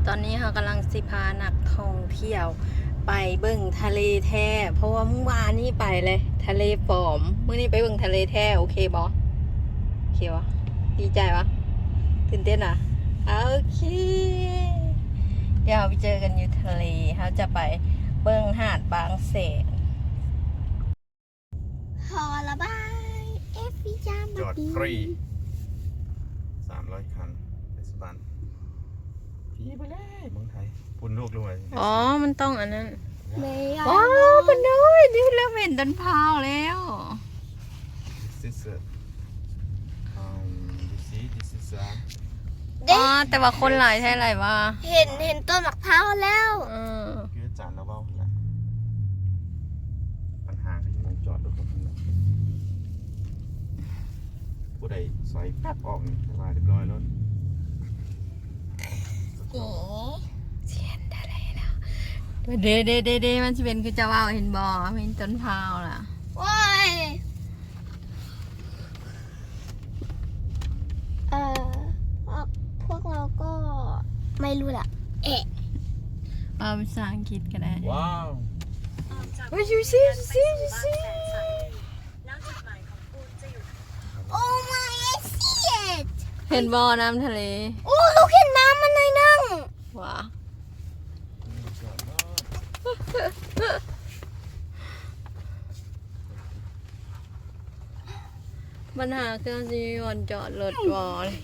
ตอนนี้เรากำลังสิพานักท่องเที่ยวไปเบิ่งทะเลแท้เพราะว่าเมื่อวานนี้ไปเลยทะเลปลอมเมื่อนี้ไปเบิ่งทะเลแท้โอเคบอโอเควะดีใจวะตื่นเต้นอ่ะโอเคเดี๋ยวเราไปเจอกันอยู่ทะเลเราจะไปเบิ่งหาดบางแสนพอละบายเอฟวิจามา จอดฟรี300 คันเทศบาลพี่ไปเลยเมืองไทยพุ่นลูกด้วย อ๋อมันต้องอันนั้น ไม่ยอ ว้าวมันด้วยนี่เริ่มเห็นต้นพร้าวแล้ว This is you see this is อ๋อแต่ว่าคนหลายใช่ไรวะ เห็นต้นมะพร้าวแล้ว คือจานแล้วเบ้าแหละปัญหาคือมองจอดรถคนนั้นผู้ใดซอยแป๊บออกนี่สบายเรียบร้อยรถ เอ๋ เสียนได้แล้วเดมันจะเป็นคือจะว่าเห็นบอเป็นต้นพร้าวล่ะ ว้ายพวกเราก็ไม่รู้ล่ะเอ๊ะ เอาภาษาอังกฤษก็ได้ ว้าว โอ้ยยูซี่ยูซี่ โอ้ my I see it เห็นบอน้ำทะเล โอ้ลูกเห็นน้ำมันในนั่ง ว้าปัญหาคือจีวันจอดรถบอเลย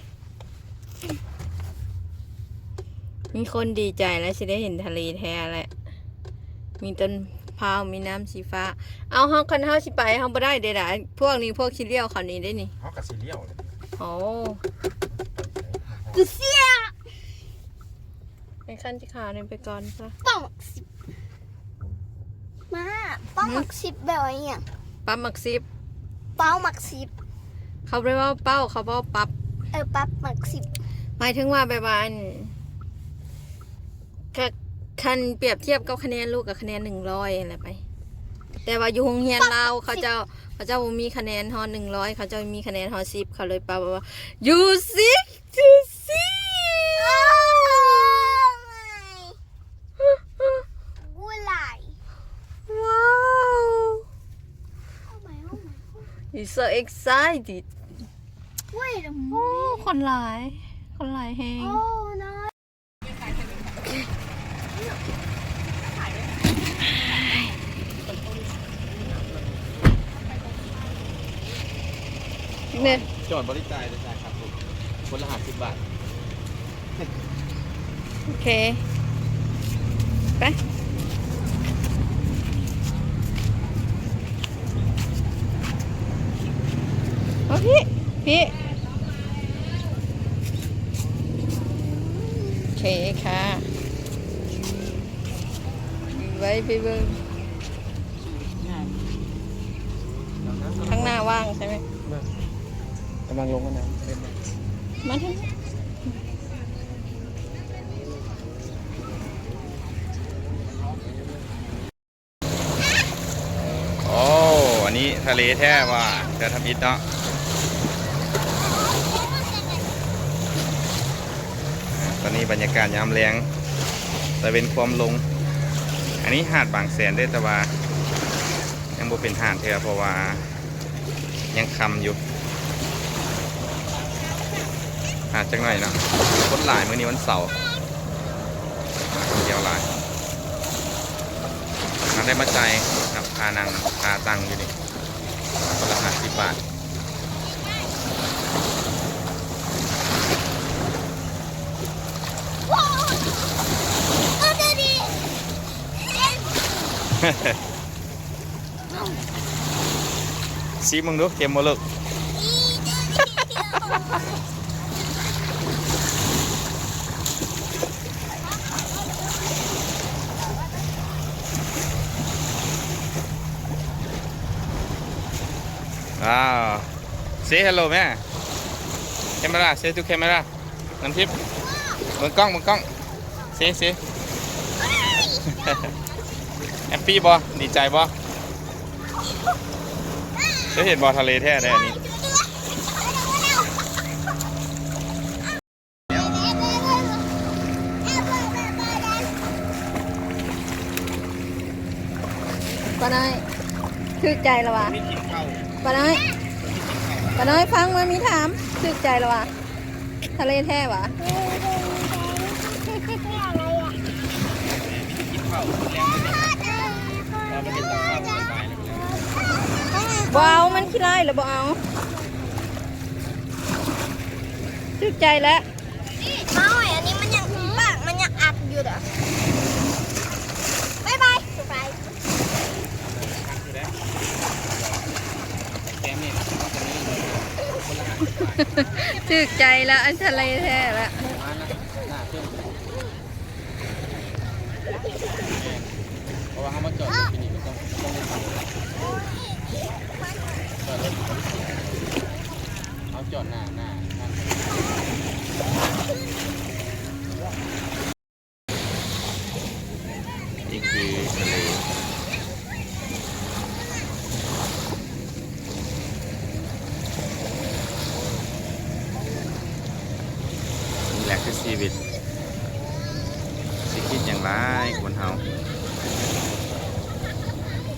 มีคนดีใจแล้วจะได้เห็นทะเลแท้แหละมีต้นพร้าวมีน้ำสีฟ้าเอาห้องคันเท้าสิไปห้องบ่ได้เด้อพวกนี้พวกชิเลียวเขานี้ได้นี่ เขากับซีเรียลเลย โอ้ กูเสีย ไอ้ขั้นที่ขาเนี่ยไปก่อนซะ ป้องสิบมาป้องหมักสิบแบบว่าอย่าง ปั๊บหมักซิบ เป้าหมักสิบ เขาเรียกว่าเป้าเขาบอกปั๊บ ปั๊บหมักสิบ หมายถึงว่าแบบว่าคันเปรียบเทียบกับคะแนนลูกกับคะแนน100อะไรไป แต่ว่าอยู่โรงเรียนเราเขาเจ้ามีคะแนนฮอ100เขาเจ้ามีคะแนนฮอ10เขาเลยปั๊บว่า you sick to see กูไหล ว้าว you so excited Wait a โอ้ minute คนหลายแฮง Oh no เนี่ย จอดบริการเลยครับคนละ50 บาท โอเคไปโอ้พี่โอเคค่ะไว้ไปเบิ่งข้างหน้าว่างใช่ไหม กำลังลงกันนะ มาถึง โอ้อันนี้ทะเลแท้ว่าจะทำอิฐเนาะตอนนี้บรรยากาศยามแรงแต่เป็นความลงอันนี้หาดบางแสนได้แต่ว่ายังบ่เป็นหาดเท่าเพราะว่ายังคำอยู่หาดจังหน่อยเนาะคนหลายมื้อนี้วันเสาร์คนเที่ยวหลายมาได้มาใจายครับพานังพาตังอยู่นี่คนละ50 บาทซีมึงดูเกมโมลึกว้าว say hello แม่ camera say to camera น้ำทิพย์เบิ่งกล้อง sayแฮปปี้บ่ดีใจบ่ได้เห็นบ่ทะเลแท้ได้อันนี้ เ าน้อยชื่อใจแล้ววะ ไม่กินข้าว ป้าน้อยป้าน้อยฟังมามีถามชื่อใจแล้ววะทะเลแท้วะ อะไรอ่ะ กินข้าวแรงไม่ได้เราไม่เป็นตับข้าวสบายเลย บ่เอามันขี้ไล่หรือบ่เอาชื่อใจแล้ว เมาอันนี้มันยังปากมันยังอักอยู่เด้อบ๊ายบายบ๊ายบาย แกนี่ต้องจะนี่เลยคนละ50 บาท ชื่อใจแล้วอันทะเลแท้แล้ว มานะหน้าขึ้นเพราะว่าเขามาจอดที่นี่ก็ต้องได้ทำจอดรถเขาจอดหน้านั่นนี่คือทะเลนี่แหละคือชีวิตสิคิดอย่างไรคนเฮา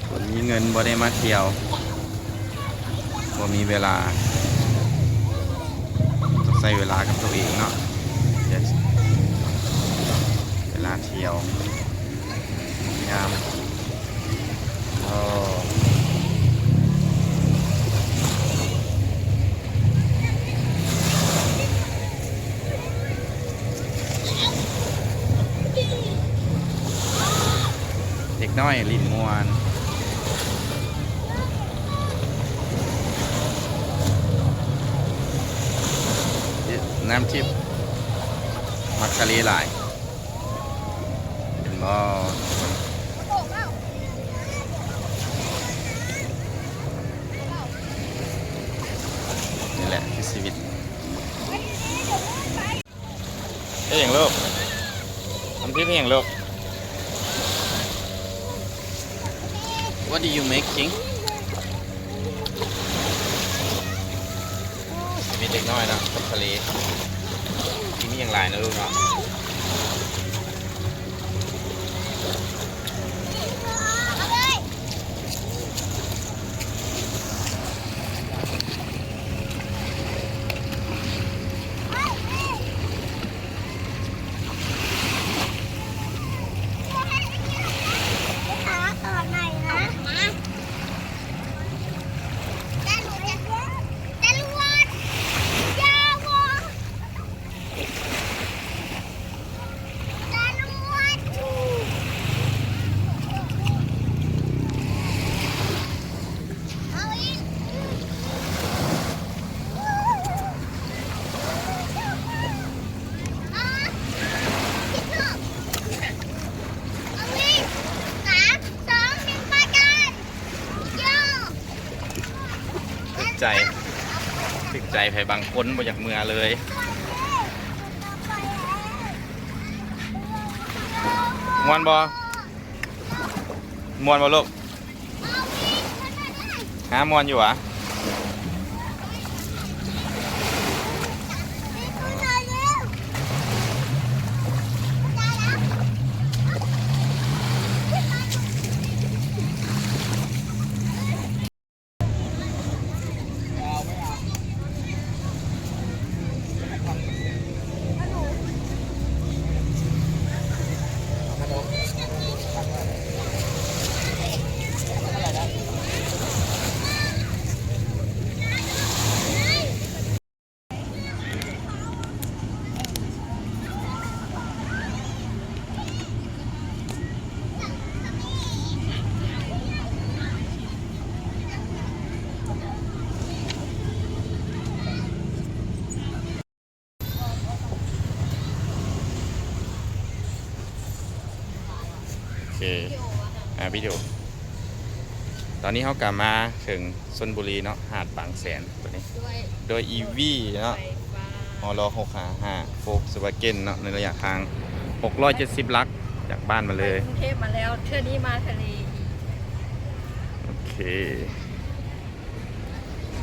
คนมีเงินบ่ได้มาเที่ยวบ่มีเวลาต้องใช้เวลากับตัวเองเนาะเดี๋ยวเวลาเที่ยวยามโอ้เด็กน้อยลิ้นมวนน้ำทิพย์มักกะลีหลายเป็นบ่นี่แหละคือชีวิตเอ้ยอย่างลูกน้ำทิพย์อย่างลูก What are you making ชีวิตเด็กน้อยนะกับทะเลที่นี่อย่างไรนะลูกเนาะ เอาเลยขาต่อหน่อยนะมาจรวดจรวดยาวจรวดเอาอีกเอาคิดลูกเอาอีก3 2 1ไปกันโย่ ถึกใจถึกใจใครบางคนบ่อยากเมือเลยมวนบ่มวนบ่ลูกหามวนอยู่หวะโอเควิดีโอตอนนี้เขากลับมาถึงชลบุรีเนาะหาดบางแสนตัวนี้ ด้วย โดย EV เนาะ ไฟฟ้า ฮอล655โฟกสวาเกนเนาะในระยะทาง670 ลักจากบ้านมาเลย กรุงเทพมาแล้วเทื่อนี้มาทะเลอีก โอเค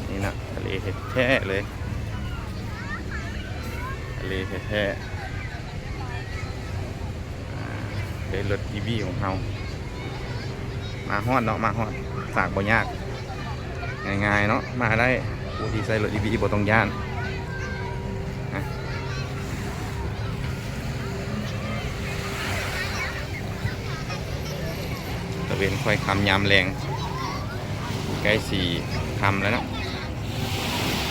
นี่นะทะเลแท้ๆเลยทะเลแท้ๆได้รถ EV ของเรา มาฮอดเนาะมาฮอดฝากบ่ยากง่ายๆเนาะมาได้ผู้ที่ใส่รถอีวีบ่ต้องย่านนะตะเวนค่อยคำยามแรงใกล้สี่คำแล้วเนาะ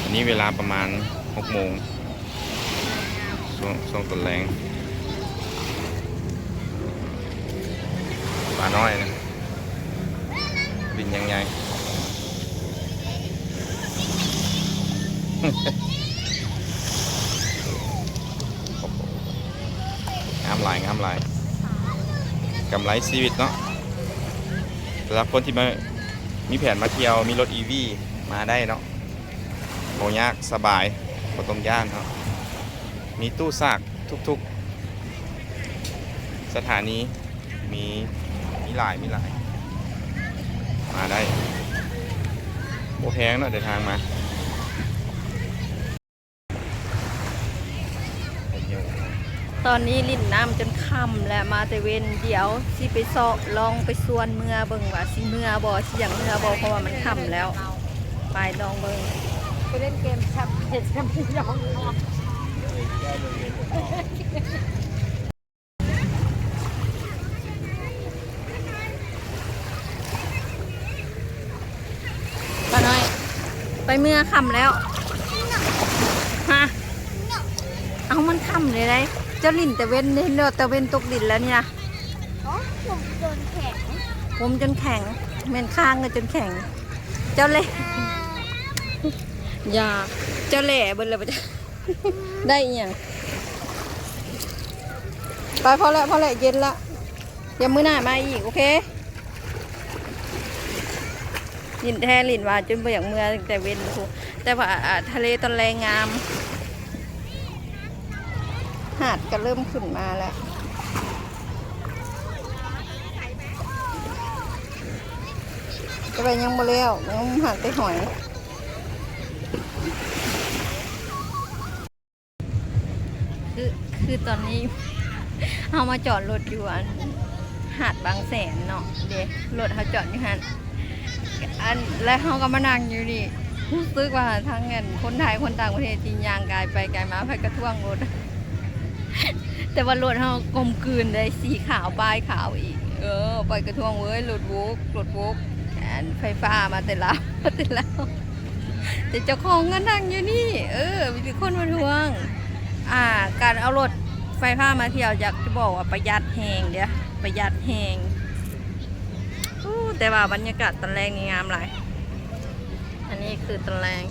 อันนี้เวลาประมาณ6 โมงช่วงต้นแรงปลาน้อยนะบินยังไง งามหลายงามหลายกำไรชีวิตเนาะสำหรับคนที่มีแผนมาเที่ยวมีรถ EV มาได้เนาะโหยากสบายบ่ต้องย่านเนาะมีตู้ซากทุกๆสถานีมีหลายมาได้โบแพงเนาะเดินทางมาตอนนี้ลิ่นน้ำจนค่ำและมาแต่เว้นเดี๋ยวสิไปเซาะลองไปสวนเมื่อเบิ่งว่าสิเมื่อบ่สิอย่างเมื่อบ่เพราะว่ามันค่ำแล้วไปลองเบิ่ง ไปเล่นเกมชับเห็ดชับยอง ป้าน้อยไปเมื่อค่ำแล้วฮะเอามันค่ำเลยได้เจ้าลิ่นแต่เว้นเห็นเนาะแต่เว้นตกดินแล้วนี่นะ อ๋อผมโดนแข็ง ผมจนแข็งแม่นข้างก็จนแข็ง เจ้าเล่อย่าเจ้าเล่เบิ่นเลยปะจ๊ะ ได้อีหยังไปพอแล้วเย็นละเดี๋ยวมื้อหน้ามาอีกโอเคลินแท้ลินว่าจนบ่อยากเมื่อแต่เว้นพูแต่ว่าทะเลตอนแรงงามหาดก็เริ่มขึ้นมาแล้วจะไปยังบ่แล้วยังหาดไปหอยคือตอนนี้ เอามาจอดรถอยู่หาดบางแสนเนาะเดี๋ยวรถเขาจอดอยู่หันและเขาก็มานั่งอยู่นี่รู้สึกว่าทั้งเงินคนไทยคนต่างประเทศจริงยางกายไปกายมาไปกระท่วงรถ แต่ว่ารถเขากลมกลืนได้สีขาวป้ายขาวอีกไปกระท่วงเว้ยรถโวกแอนไฟฟ้ามาแต่ละแต่เจ้าของก็นั่งอยู่นี่มีคนมาทวงการเอารถไฟฟ้ามาเที่ยวอยากจะบอกว่าประหยัดแหงเดี๋ยวประหยัดแหงแต่ว่าบรรยากาศตอนแรกนี่งามหลายอันนี้คือตอนแรก